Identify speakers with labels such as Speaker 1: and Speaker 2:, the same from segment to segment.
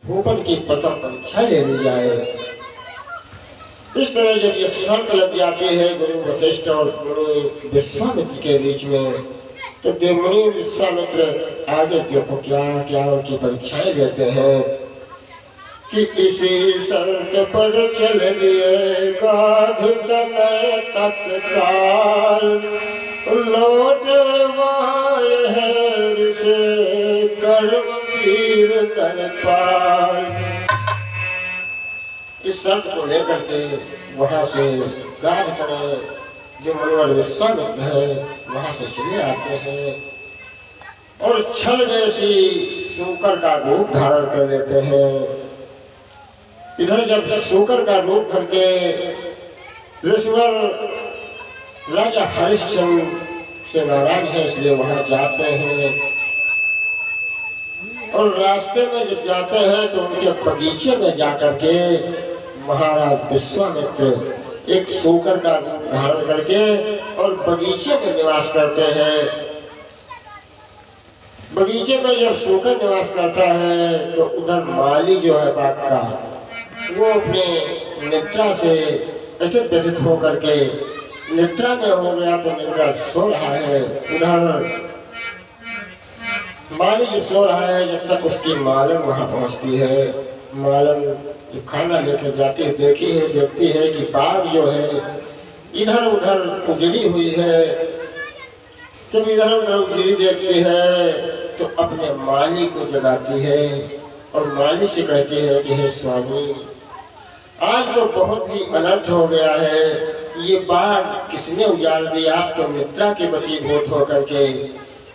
Speaker 1: भूपन की प्रथम परीक्षा ले ली जाए। इस तरह जब ये शर्त लग जाती है गुरु वशिष्ठ और मुनि विश्वामित्र के बीच में, तो देवमुनि विश्वामित्र आगे देखो क्या क्या उनकी परीक्षाएं लेते हैं कि किसी शर्त पर चल दिएगा तनय तत्काल, लौटवाए है से कर्म वीर पाल। इस शर्त को लेकर के वहां से गांव तरह जो मुनिवर विश्वामित्र है वहां से चले आते हैं और छल जैसी सूकर का रूप धारण कर लेते हैं। इधर जब सूकर का रूप करके ऋषिवर राजा हरिश्चंद्र से नाराज है इसलिए वहां जाते हैं और रास्ते में जब जाते हैं तो उनके बगीचे में जाकर के महाराज विश्वामित्र एक सूकर का रूप धारण करके और बगीचे में निवास करते हैं। बगीचे में जब सूकर निवास करता है तो उधर माली जो है बाग का वो अपने निद्रा से व्यथित होकर के निद्रा में हो गया तो निद्रा सो रहा है। उधर माली जब सो रहा है जब तक उसकी मालन वहां पहुंचती है। मालन जो खाना लेकर जाती है देखती है कि बाग जो है इधर उधर उजड़ी हुई है। जब इधर उधर उजड़ी देखती है तो अपने माली को जगाती है और माली से कहती है कि हे स्वामी, आज तो बहुत ही अनर्थ हो गया है। ये बाग किसने उजाड़ दिया? आप तो निद्रा के वशीभूत होकर के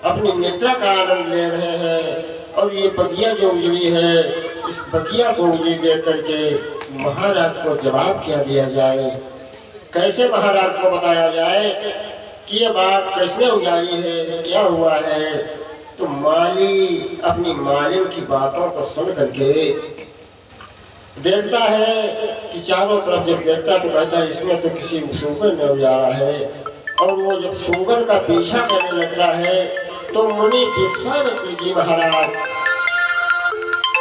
Speaker 1: अपनी निद्रा का आनंद ले रहे हैं और ये बगिया जो उजड़ी है इस बगिया को उजड़ी देख करके महाराज को जवाब क्या दिया जाए? कैसे महाराज को बताया जाए कि ये बाग किसने उजाड़ी है, क्या हुआ है? तो माली अपनी मालिन की बातों को सुन करके देखता है कि चारों तरफ जब देखता तो कहता है इसमें तो किसी सूकर ने उजाड़ा है। और वो जब सूकर का पीछा करने लगता है तो मुनि विश्वामित्र जी महाराज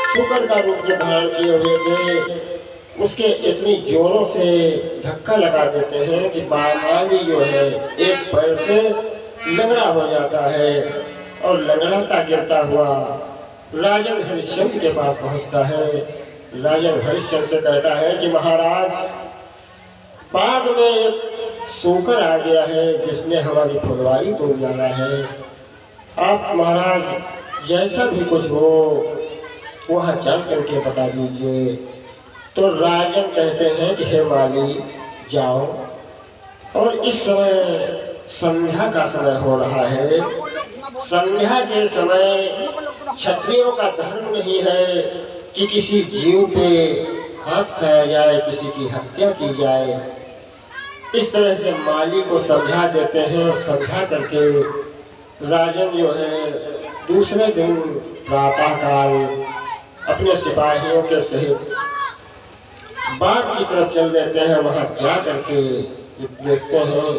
Speaker 1: सूकर का रूप जो धारण किए हुए थे उसके इतनी जोरों से धक्का लगा देते हैं कि माली जो है एक पैर से लंगड़ा हो जाता है और लंगड़ाता गिरता हुआ राजन हरिश्चंद्र के पास पहुंचता है। राजन हरिश्चंद्र से कहता है कि महाराज, बाग में एक सूकर आ गया है जिसने हमारी फुलवारी को उजाड़ा है। आप महाराज जैसा भी कुछ हो वहाँ चल करके बता दीजिए। तो राजन कहते हैं कि हे माली जाओ, और इस समय संध्या का समय हो रहा है। संध्या के समय क्षत्रियों का धर्म नहीं है कि किसी जीव पे हाथ खाया जाए, किसी की हत्या की जाए। इस तरह से माली को समझा देते हैं और समझा करके राजन जो है दूसरे दिन प्रातः काल अपने सिपाहियों के सहित बाग की तरफ चल देते हैं। वहां जा करके देखते हैं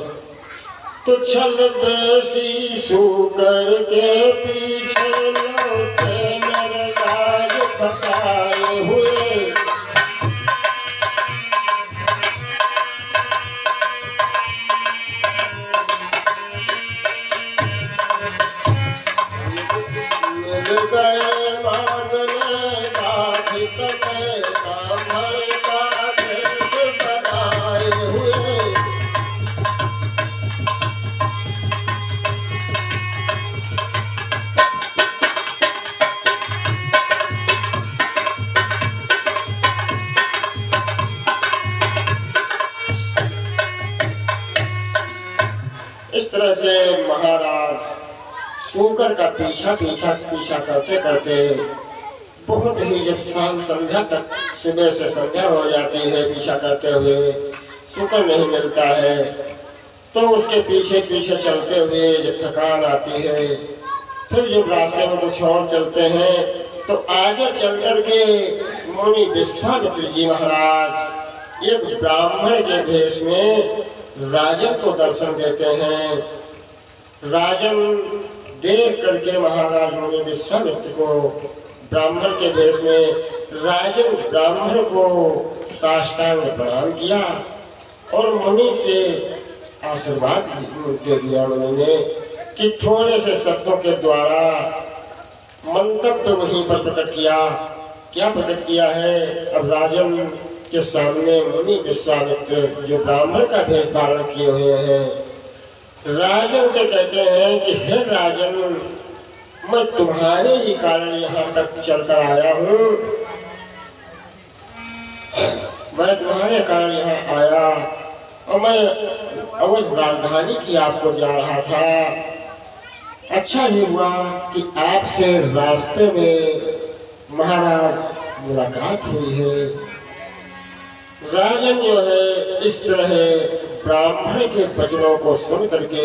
Speaker 1: तो छल बेसी सूकर के पीछे लौटे नरगाज फसाए हुए। इस तरह से महाराज सूकर का पीछा करते करते बहुत ही जब शाम संध्या तक सुबह से संध्या हो जाती है, पीछा करते हुए सूकर नहीं मिलता है तो उसके पीछे चलते हुए जब थकान आती है फिर जब रास्ते में कुछ और चलते हैं तो आगे चल करके मुनि विश्वामित्र जी महाराज एक ब्राह्मण के भेष में राजन को दर्शन देते हैं। राजन देख करके महाराज मुनि विश्वामित्र को ब्राह्मण के भेष में राजन ब्राह्मण को साष्टांग प्रणाम किया और मुनि से आशीर्वाद दे दिया। उन्होंने कि थोड़े से शब्दों के द्वारा मंतव्य वहीं पर प्रकट किया। क्या प्रकट किया है? अब राजन के सामने मुनि विश्वामित्र जो ब्राह्मण का भेष धारण किए हुए हैं, राजन से कहते हैं कि हे राजन, मैं तुम्हारे ही कारण यहाँ तक चलकर आया हूँ। मैं तुम्हारे कारण यहाँ आया और मैं अवध राजधानी की आपको जा रहा था। अच्छा ही हुआ कि आपसे रास्ते में महाराज मुलाकात हुई है। राजन जो है इस तरह ब्राह्मण के वचनों को सुन करके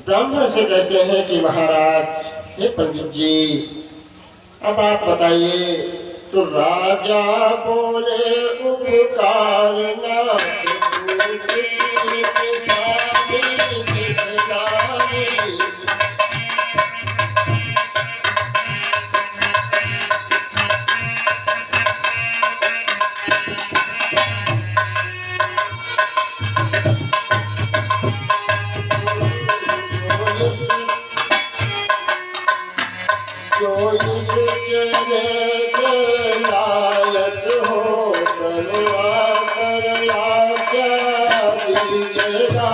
Speaker 1: ब्राह्मण से कहते हैं कि महाराज, हे पंडित जी, अब आप बताइए। तो राजा बोले उपकार ना लायक हो करवा करवा क्या दीजिएगा।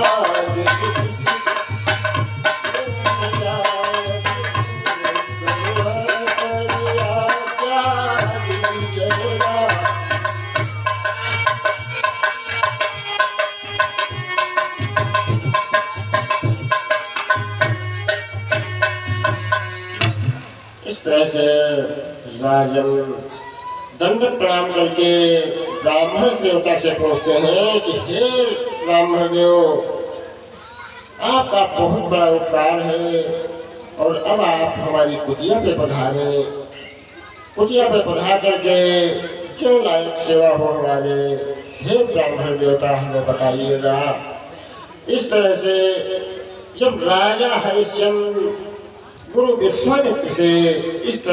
Speaker 1: इस तरह से राजन दंडवत प्रणाम करके ब्राह्मण देवता से पूछते हैं कि हे ब्राह्मण देव, आपका बहुत बड़ा उपकार है और अब आप हमारी कुटिया पे पधारे। कुटिया पे पधार करके जो लायक सेवा हो हमारे, हे ब्राह्मण देवता, हमें बताइएगा। इस तरह से जब राजा हरिश्चंद्र गुरु विश्वामित्र से इस तरह